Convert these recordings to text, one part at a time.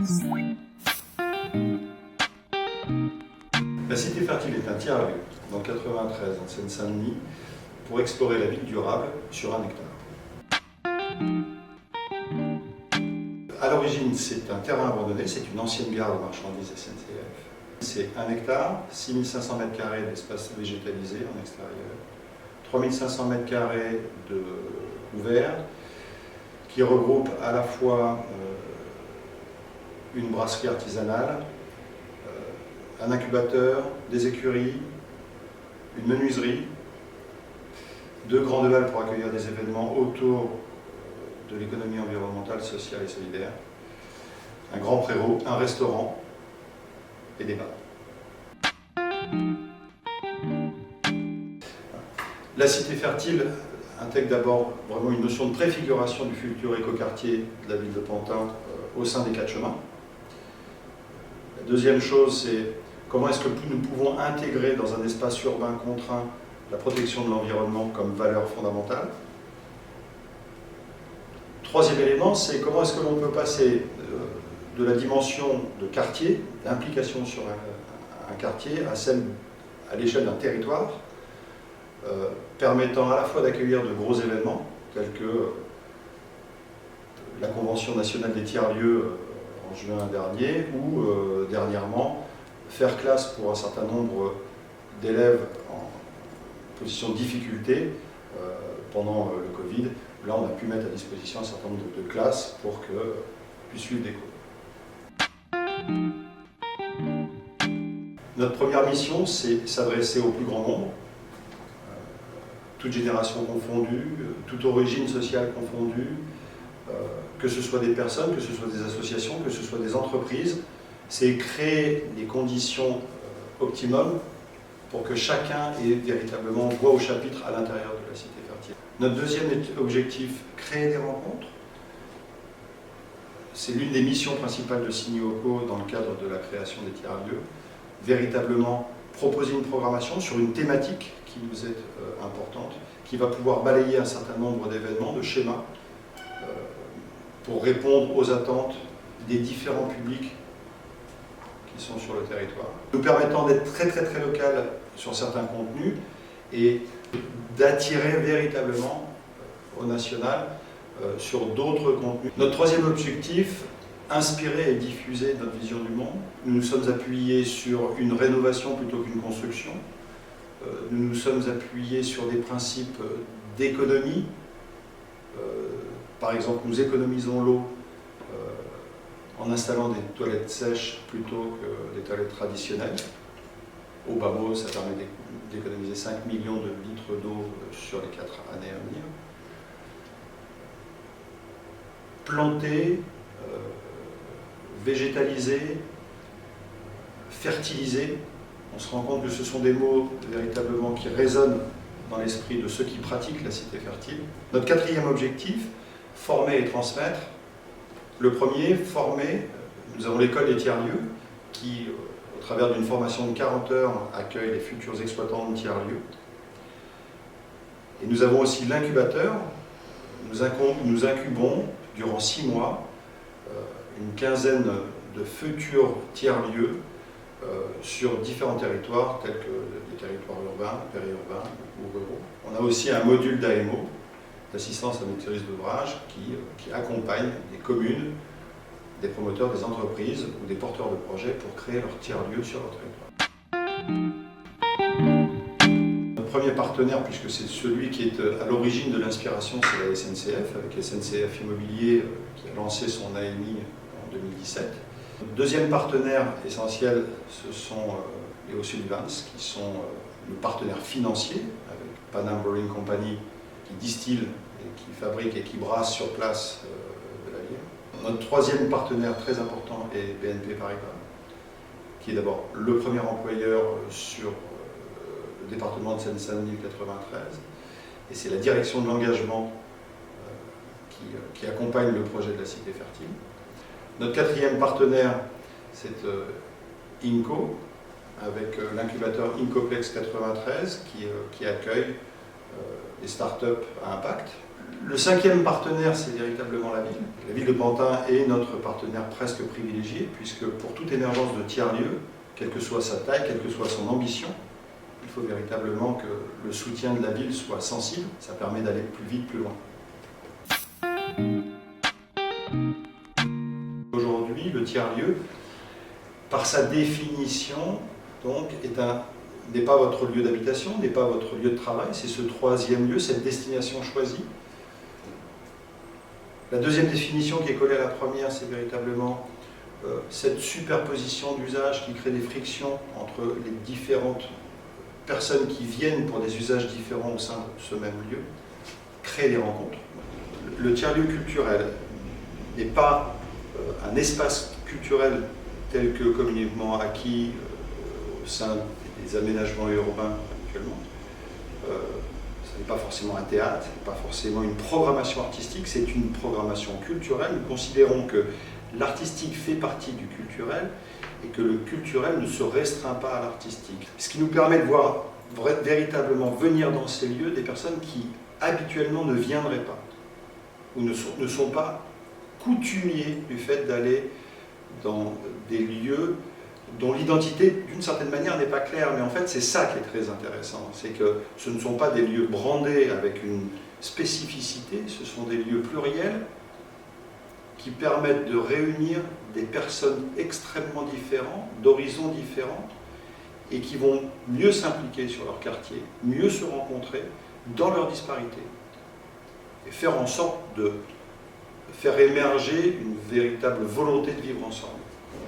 La Cité Fertile est un tiers-lieu dans 93 en Seine-Saint-Denis pour explorer la ville durable sur 1 hectare. À l'origine, c'est un terrain abandonné, c'est une ancienne gare de marchandises SNCF. C'est 1 hectare, 6500 m² d'espace végétalisé en extérieur, 3500 m² de ouvert, qui regroupe à la fois une brasserie artisanale, un incubateur, des écuries, une menuiserie, 2 grandes halles pour accueillir des événements autour de l'économie environnementale, sociale et solidaire, un grand préau, un restaurant et des bars. La Cité Fertile intègre d'abord vraiment une notion de préfiguration du futur écoquartier de la ville de Pantin au sein des 4 chemins. La deuxième chose, c'est comment est-ce que nous pouvons intégrer dans un espace urbain contraint la protection de l'environnement comme valeur fondamentale. Troisième élément, c'est comment est-ce que l'on peut passer de la dimension de quartier, d'implication sur un quartier, à l'échelle d'un territoire, permettant à la fois d'accueillir de gros événements, tels que la Convention nationale des tiers-lieux en juin dernier, ou dernièrement, faire classe pour un certain nombre d'élèves en position de difficulté pendant le Covid. Là, on a pu mettre à disposition un certain nombre de classes pour qu'ils puissent suivre des cours. Notre première mission, c'est s'adresser au plus grand nombre, toute génération confondue, toute origine sociale confondue, que ce soit des personnes, que ce soit des associations, que ce soit des entreprises. C'est créer les conditions optimum pour que chacun ait véritablement voix au chapitre à l'intérieur de la Cité Fertile. Notre deuxième objectif, créer des rencontres. C'est l'une des missions principales de Signoco dans le cadre de la création des tiers-lieux. Véritablement proposer une programmation sur une thématique qui nous est importante, qui va pouvoir balayer un certain nombre d'événements, de schémas, pour répondre aux attentes des différents publics qui sont sur le territoire, nous permettant d'être très local sur certains contenus et d'attirer véritablement au national sur d'autres contenus. Notre troisième objectif, inspirer et diffuser notre vision du monde. Nous nous sommes appuyés sur une rénovation plutôt qu'une construction. Nous nous sommes appuyés sur des principes d'économie. Par exemple, nous économisons l'eau en installant des toilettes sèches plutôt que des toilettes traditionnelles. Au bas mot, ça permet d'économiser 5 millions de litres d'eau sur les 4 années à venir. Planter, végétaliser, fertiliser, on se rend compte que ce sont des mots véritablement qui résonnent dans l'esprit de ceux qui pratiquent la Cité Fertile. Notre quatrième objectif, former et transmettre. Le premier, former. Nous avons l'école des tiers-lieux qui, au travers d'une formation de 40 heures, accueille les futurs exploitants de tiers-lieux. Et nous avons aussi l'incubateur. Nous incubons durant 6 mois une quinzaine de futurs tiers-lieux sur différents territoires, tels que des territoires urbains, périurbains ou ruraux. On a aussi un module d'AMO, d'assistance à maîtrise d'ouvrage, qui accompagne des communes, des promoteurs, des entreprises ou des porteurs de projets pour créer leur tiers-lieu sur leur territoire. Notre premier partenaire, puisque c'est celui qui est à l'origine de l'inspiration, c'est la SNCF, avec SNCF Immobilier qui a lancé son AMI en 2017. Notre deuxième partenaire essentiel, ce sont les Hauts-Sullivan, qui sont nos partenaires financiers, avec Panam Brewing Company, qui distille, et qui fabrique et qui brasse sur place de la bière. Notre troisième partenaire très important est BNP Paribas, qui est d'abord le premier employeur sur le département de Seine-Saint-Denis 93, et c'est la direction de l'engagement qui accompagne le projet de la Cité Fertile. Notre quatrième partenaire, c'est INCO, avec l'incubateur INCOPLEX 93, qui accueille des startups à impact. Le cinquième partenaire, c'est véritablement la ville. La ville de Pantin est notre partenaire presque privilégié, puisque pour toute émergence de tiers-lieu, quelle que soit sa taille, quelle que soit son ambition, il faut véritablement que le soutien de la ville soit sensible. Ça permet d'aller plus vite, plus loin. Aujourd'hui, le tiers-lieu, par sa définition, donc, n'est pas votre lieu d'habitation, n'est pas votre lieu de travail, c'est ce troisième lieu, cette destination choisie. La deuxième définition qui est collée à la première, c'est véritablement cette superposition d'usages qui crée des frictions entre les différentes personnes qui viennent pour des usages différents au sein de ce même lieu, crée des rencontres. Le tiers-lieu culturel n'est pas un espace culturel tel que communément acquis au sein des aménagements urbains actuellement. Ce n'est pas forcément un théâtre, ce n'est pas forcément une programmation artistique, c'est une programmation culturelle. Nous considérons que l'artistique fait partie du culturel et que le culturel ne se restreint pas à l'artistique. Ce qui nous permet de voir véritablement venir dans ces lieux des personnes qui habituellement ne viendraient pas ou ne sont pas coutumiers du fait d'aller dans des lieux dont l'identité, d'une certaine manière, n'est pas claire. Mais en fait, c'est ça qui est très intéressant. C'est que ce ne sont pas des lieux brandés avec une spécificité, ce sont des lieux pluriels qui permettent de réunir des personnes extrêmement différentes, d'horizons différents, et qui vont mieux s'impliquer sur leur quartier, mieux se rencontrer dans leur disparité, et faire en sorte de faire émerger une véritable volonté de vivre ensemble.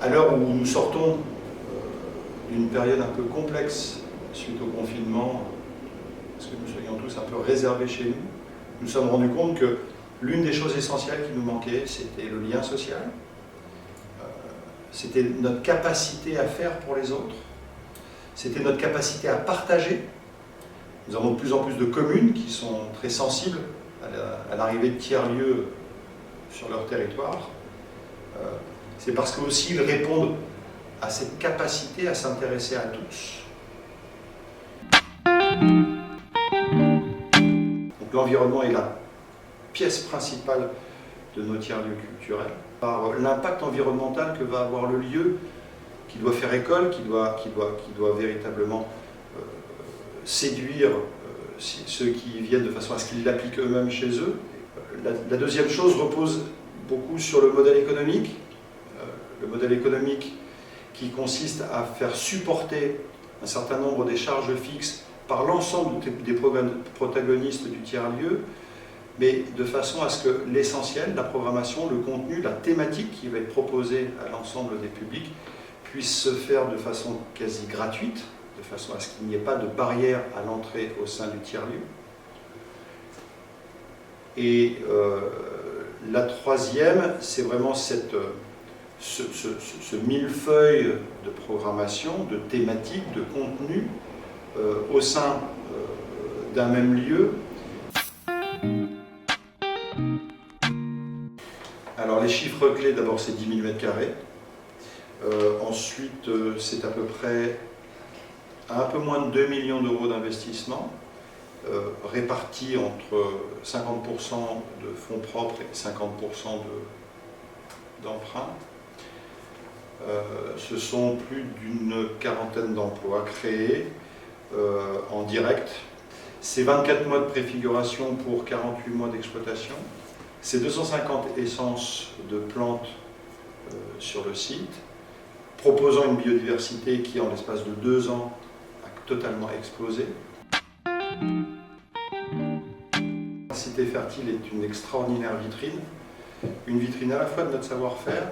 À l'heure où nous sortons d'une période un peu complexe suite au confinement, parce que nous soyons tous un peu réservés chez nous, nous nous sommes rendus compte que l'une des choses essentielles qui nous manquait, c'était le lien social, c'était notre capacité à faire pour les autres, c'était notre capacité à partager. Nous avons de plus en plus de communes qui sont très sensibles à l'arrivée de tiers-lieux sur leur territoire. C'est parce qu'aussi ils répondent à cette capacité à s'intéresser à tous. Donc l'environnement est la pièce principale de nos tiers-lieux culturels, par l'impact environnemental que va avoir le lieu, qui doit faire école, qui doit véritablement séduire ceux qui y viennent de façon à ce qu'ils l'appliquent eux-mêmes chez eux. La deuxième chose repose beaucoup sur le modèle économique. Le modèle économique qui consiste à faire supporter un certain nombre des charges fixes par l'ensemble des protagonistes du tiers-lieu, mais de façon à ce que l'essentiel, la programmation, le contenu, la thématique qui va être proposée à l'ensemble des publics puisse se faire de façon quasi gratuite, de façon à ce qu'il n'y ait pas de barrière à l'entrée au sein du tiers-lieu. Et la troisième, c'est vraiment ce millefeuille de programmation, de thématiques, de contenu au sein d'un même lieu. Alors les chiffres clés, d'abord c'est 10 000 m². Ensuite c'est à peu près un peu moins de 2 millions d'euros d'investissement, répartis entre 50% de fonds propres et 50% d'emprunts. Ce sont plus d'une quarantaine d'emplois créés en direct. C'est 24 mois de préfiguration pour 48 mois d'exploitation. C'est 250 essences de plantes sur le site, proposant une biodiversité qui, en l'espace de 2 ans, a totalement explosé. La Cité Fertile est une extraordinaire vitrine, une vitrine à la fois de notre savoir-faire,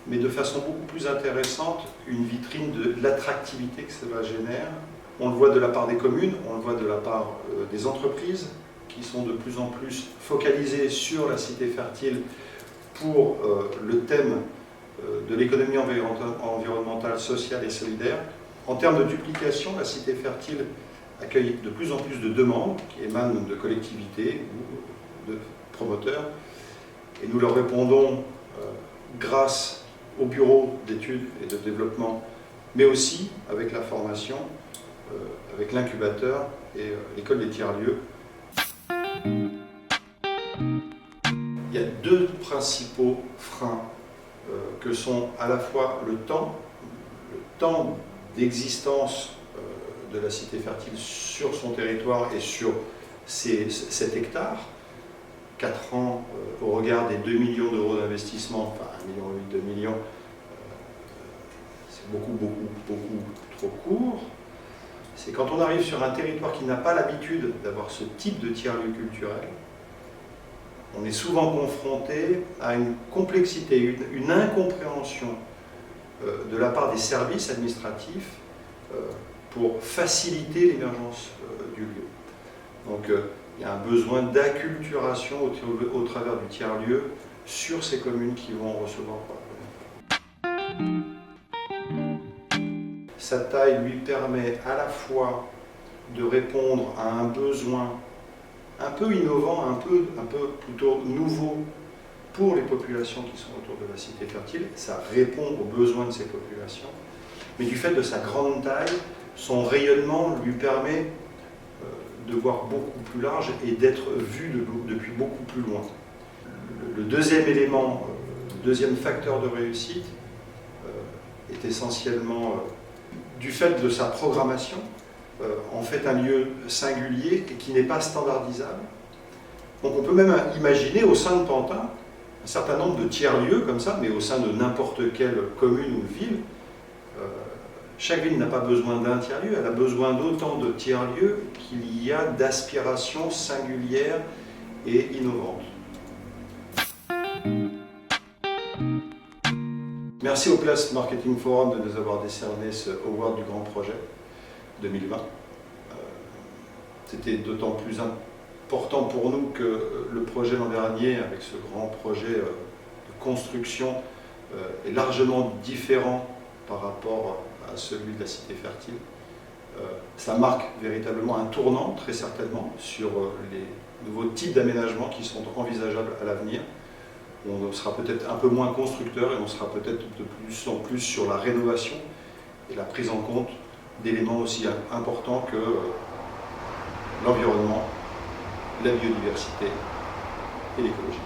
mais de façon beaucoup plus intéressante, une vitrine de l'attractivité que cela génère. On le voit de la part des communes, on le voit de la part des entreprises, qui sont de plus en plus focalisées sur la Cité Fertile pour le thème de l'économie environnementale, sociale et solidaire. En termes de duplication, la Cité Fertile accueille de plus en plus de demandes qui émanent de collectivités ou de promoteurs, et nous leur répondons grâce au bureau d'études et de développement, mais aussi avec la formation, avec l'incubateur et l'école des tiers-lieux. il y a deux principaux freins que sont à la fois le temps d'existence de la cité fertile sur son territoire et sur 7 hectares, 4 ans au regard des 2 millions d'euros d'investissement, enfin 1,8 million, 2 millions, c'est beaucoup trop court. C'est quand on arrive sur un territoire qui n'a pas l'habitude d'avoir ce type de tiers-lieu culturel, on est souvent confronté à une complexité, une incompréhension de la part des services administratifs pour faciliter l'émergence du lieu. Donc il y a un besoin d'acculturation au travers du tiers-lieu sur ces communes qui vont en recevoir. Sa taille lui permet à la fois de répondre à un besoin un peu innovant, un peu plutôt nouveau pour les populations qui sont autour de la cité fertile. Ça répond aux besoins de ces populations. Mais du fait de sa grande taille, son rayonnement lui permet de voir beaucoup plus large et d'être vu depuis beaucoup plus loin. Le deuxième élément, le deuxième facteur de réussite est essentiellement du fait de sa programmation, en fait un lieu singulier et qui n'est pas standardisable. Donc on peut même imaginer au sein de Pantin un certain nombre de tiers-lieux comme ça, mais au sein de n'importe quelle commune ou ville. Chaque ville n'a pas besoin d'un tiers-lieu, elle a besoin d'autant de tiers-lieux qu'il y a d'aspirations singulières et innovantes. Merci au Place Marketing Forum de nous avoir décerné ce Award du Grand Projet 2020. C'était d'autant plus important pour nous que le projet l'an dernier, avec ce grand projet de construction, est largement différent par rapport à celui de la cité fertile. Ça marque véritablement un tournant, très certainement, sur les nouveaux types d'aménagements qui sont envisageables à l'avenir. On sera peut-être un peu moins constructeur et on sera peut-être de plus en plus sur la rénovation et la prise en compte d'éléments aussi importants que l'environnement, la biodiversité et l'écologie.